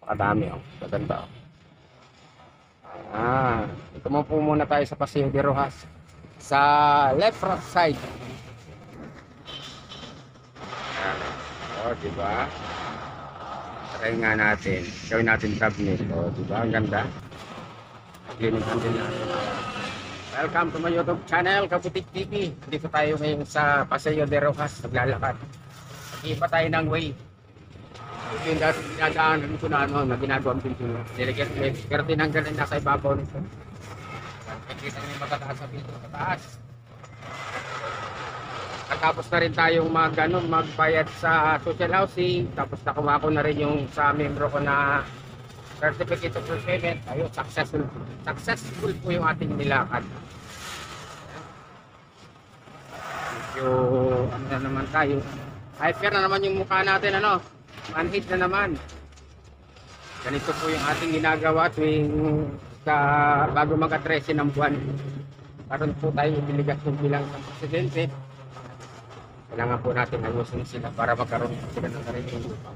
Napakadami, oh. Maganda, oh. Ito mo po muna tayo sa Paseo de Rojas. Sa left front side. Ayan. Oh, diba? Try nga natin. Gawin natin thumbnail. Oh, diba? Ang ganda. Linihan din natin. Welcome to my YouTube channel, Kabutik TV. Dito tayo ngayon sa Paseo de Rojas. Naglalakad. Iba tayo ng way. Ito yung dinadaanan ko na na ginagawang pinto. Pero tinanggal na nasa ibabaw nito. Nakikita nyo yung matataas sa pinto. Matataas. Tapos na rin tayong magbayad sa social housing. Tapos nakuha ko na rin yung sa membro ko na certificate of payment. Ayun, successful po yung ating nilakad. Medyo ano na naman tayo. Hyper na naman yung mukha natin, manhid na naman. Ganito po yung ating ginagawa tuwing bago magka-13 ng buwan. Karoon po tayo obligasyon bilang presidente. Kailangan po natin ayusin sila para magkaroon sila ng sariling lupa.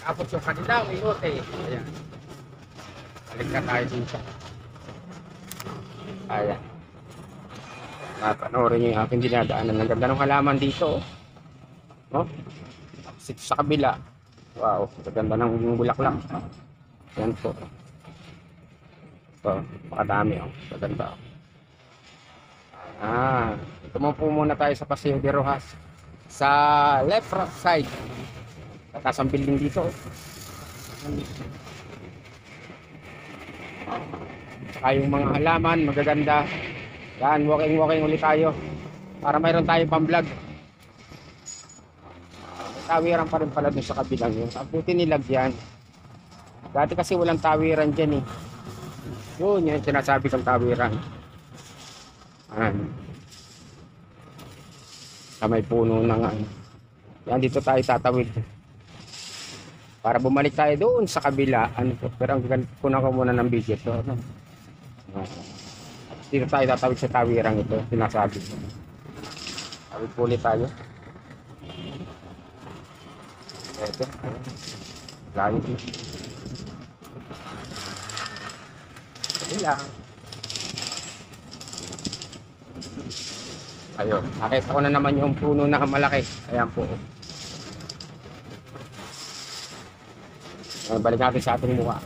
Tapos yung kanilang ilote. Ayan. Balik na tayo dito. Ayan. Panoorin nyo yung aking dinadaanan. Ang ganda ng halaman dito. Oh. Sa kabila. Wow. Ganda ng bulaklak. Ayan po. Ito. Makadami. Maganda. Ito mo po muna tayo sa Paseo de Rojas. Sa left front side. Tatas ang building dito. Saka yung mga halaman, magaganda. Yan, walking ulit tayo. Para mayroon tayong pang-vlog. Tawiran pa rin pala dun sa kabilang yun. Ang puti nilagyan. Dati kasi walang tawiran dyan eh. Yun, yung sinasabi kong tawiran. Sa may puno ng yan, dito tayo tatawid. Para bumalik tayo doon sa kabila. Pero ang kunan ko muna ng video to. Dito tayo tatawid sa tawirang ito. Sinasabi ko. Tawid po ulit tayo. Ito. Layo dito. Ito lang. Ayun. Nakita ko na naman yung puno na malaki. Ayan po. Balik natin sa ating mukha.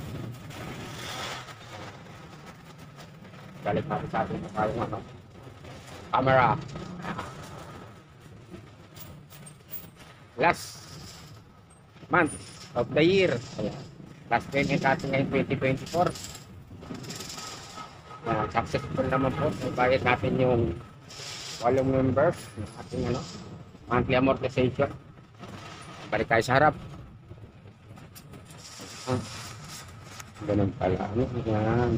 Balik natin sa ating mukha yung camera. Last month of the year. Ayan. Last payment natin ngayon 2024. Successful naman po. Bayad natin yung 8 members ng ating monthly amortization. Balik tayo sa harap. Ganun pala. Yan.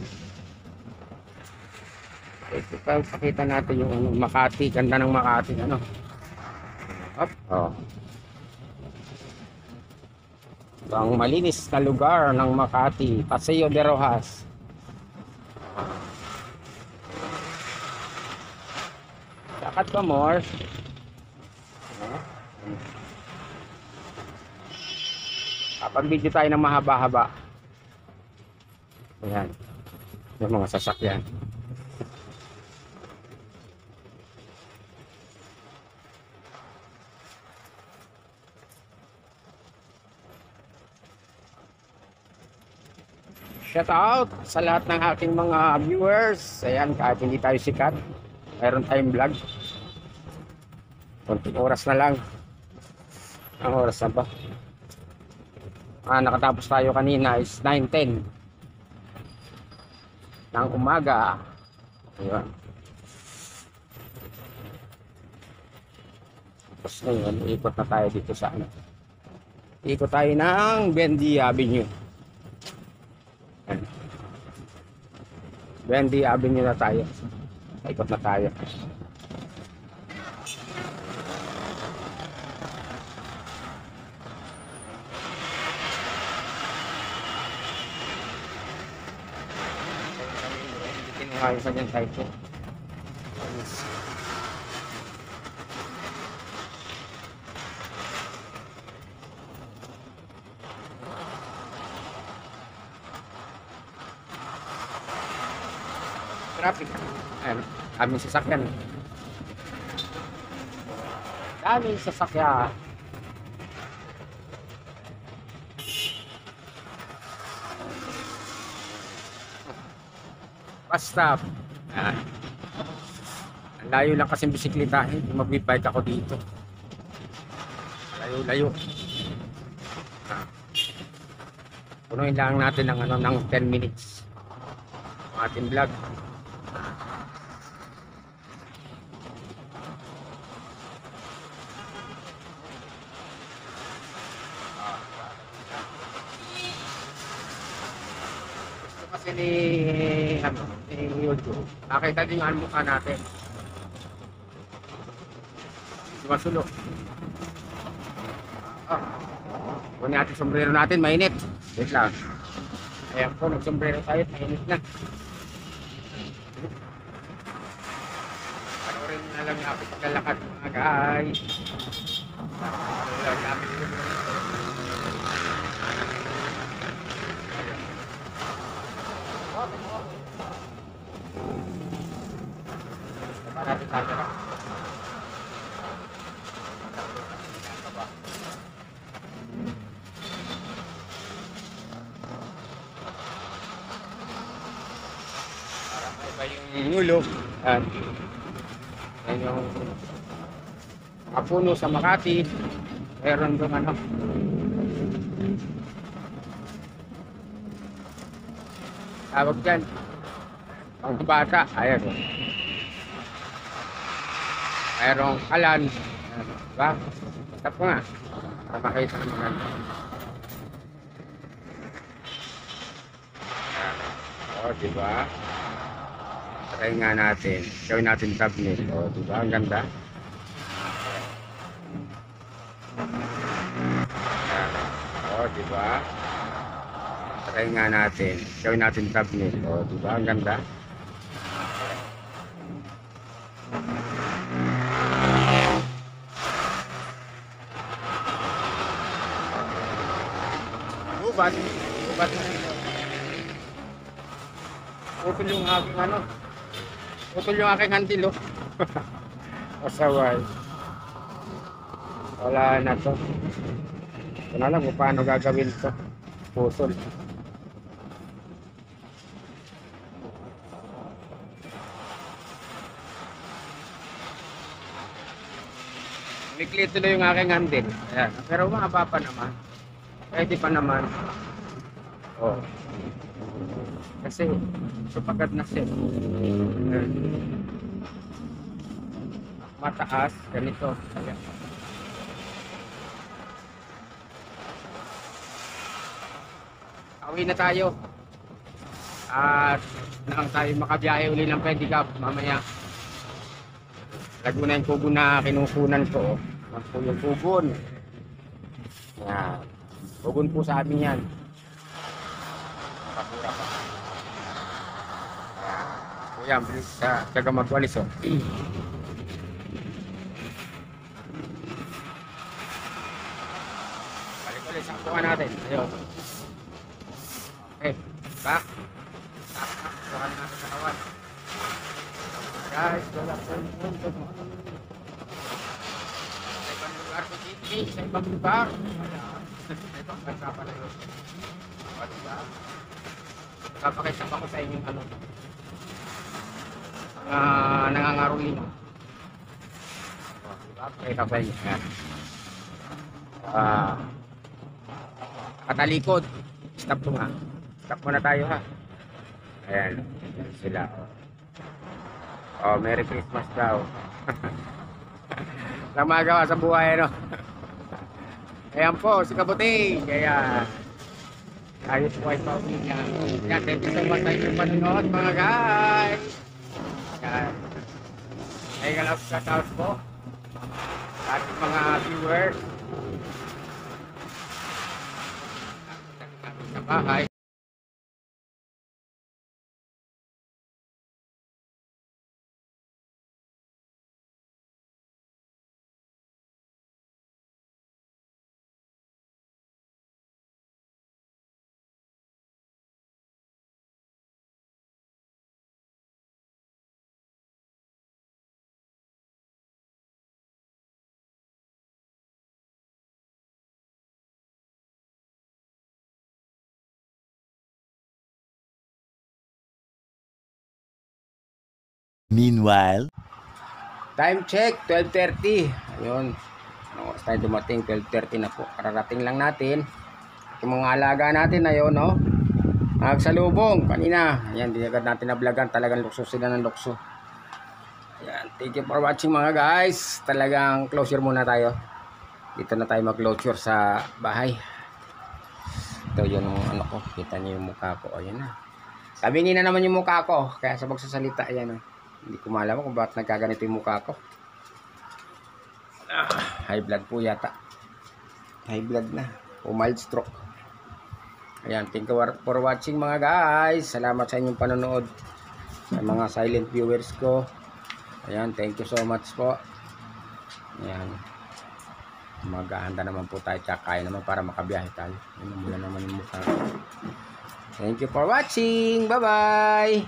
Ito pa, pakita natin yung Makati. Ganda ng Makati. Up. Oh. Ito ang malinis na lugar ng Makati. Paseo de Rojas. Lakad pa more. Kapag-video tayo ng mahaba-haba. Ayan. Yung mga sasakyan. Shout out sa lahat ng aking mga viewers. Ayan, kahit hindi tayo sikat, mayroon tayong vlog. Konting oras na lang. Ang oras na ba? Nakatapos tayo kanina is 9:10 ng umaga. Ayun. Tapos ngayon, ikot na tayo dito sa ikot tayo ng Bendy Avenue. Bendy Avenue na tayo. Ikot na tayo. Ayos na dyan tayo. traffic. Ayan, daming sasakyan. Daming sasakyan. Bus stop. Ayan. Ang layo lang kasing bisikletahin. Magbibike ako dito. Layo-layo. Ah. Punuin lang natin ng, ng 10 minutes. Ang ating vlog. Kasi ni YouTube, nakita din yung mukha natin. Masulo. Kunin natin sombrero natin, mainit. Wait lang. Ayan po, nagsombrero tayo, mainit na. Panoorin na lang yung aking paglalakad mga guys. Natin sa akin. Iba yung ulo. Yan yung kapuno sa Makati. Meron doon ano. Tawag dyan. Ang bata. Ayan. Mayroong kalan. Diba? Tap ko nga. Para makita naman. O, diba? Try nga natin. Gawin natin thumbnail. O, diba? Ang ganda. O, diba? Try nga natin. Gawin natin thumbnail. O, diba? Ang ganda. Ubat. Ubat na rin. Putol yung aking ano. Putol yung aking handil, oh. Pasaway. Wala na to. Ito na lang kung paano gagawin to. Putol. Mikli tuloy yung aking handil. Ayan. Pero mahaba pa naman. Pwede pa naman. Oh. Kasi supagat na siya. Mataas ganito. Ayan. Uwi na tayo. At nang tayo makabiyahe uli ng pedicab mamaya. Laguna yung pugon na kinukunan ko. Yan po yung pugon. Yan. Pugon po sa amin yan. Kapura pa. Kuya, bilis sa taga magwalis, oh. Balik ulit sa kuha natin. Ayun. Okay. Back. Back. Kuha natin sa kawan. Guys, wala po yung punto. Sa ibang lugar ko dito. Sa ibang lugar. Ibang bansa pala yun. O, diba? Papakita pa ko sa inyong ano. Nangangaruli no. O, diba? Pakita pa inyo. Ayan. Katalikod. Stop ko nga. Stop muna tayo ha. Ayan. Ayan sila. Oh, Merry Christmas daw. Lang magawa sa buhay, no? Ayan po, si Kabuting. Kaya, ayos po ay pauwi niya. Yan, thank you so much sa inyong panonood, mga guys. Yan. Ay, galap sa house po. Sa ating mga viewers. Sa bahay. Meanwhile, Time check, 12:30. Ayun. Ano, oras tayo dumating, 12:30 na po. Kararating lang natin. Yung mga alaga natin na yun, no? Nagsalubong kanina. Ayan, di agad natin nablagan. Talagang lukso sila ng lukso. Ayan, thank you for watching mga guys. Talagang closure muna tayo. Dito na tayo mag-closure sa bahay. Ito yung ano ko. Kita niyo yung mukha ko. Ayan na. Tabingin na naman yung mukha ko. Kaya sa pagsasalita, ayan. Hindi ko malaman kung bakit nagkaganito yung mukha ko. High blood po yata. High blood na. O mild stroke. Ayan, thank you for watching mga guys. Salamat sa inyong panonood. Sa mga silent viewers ko. Ayan, thank you so much po. Ayan. Maghahanda naman po tayo. Tsaka kaya naman para makabiyahe tayo. Ayan, mula naman yung mukha ko. Thank you for watching. Bye-bye.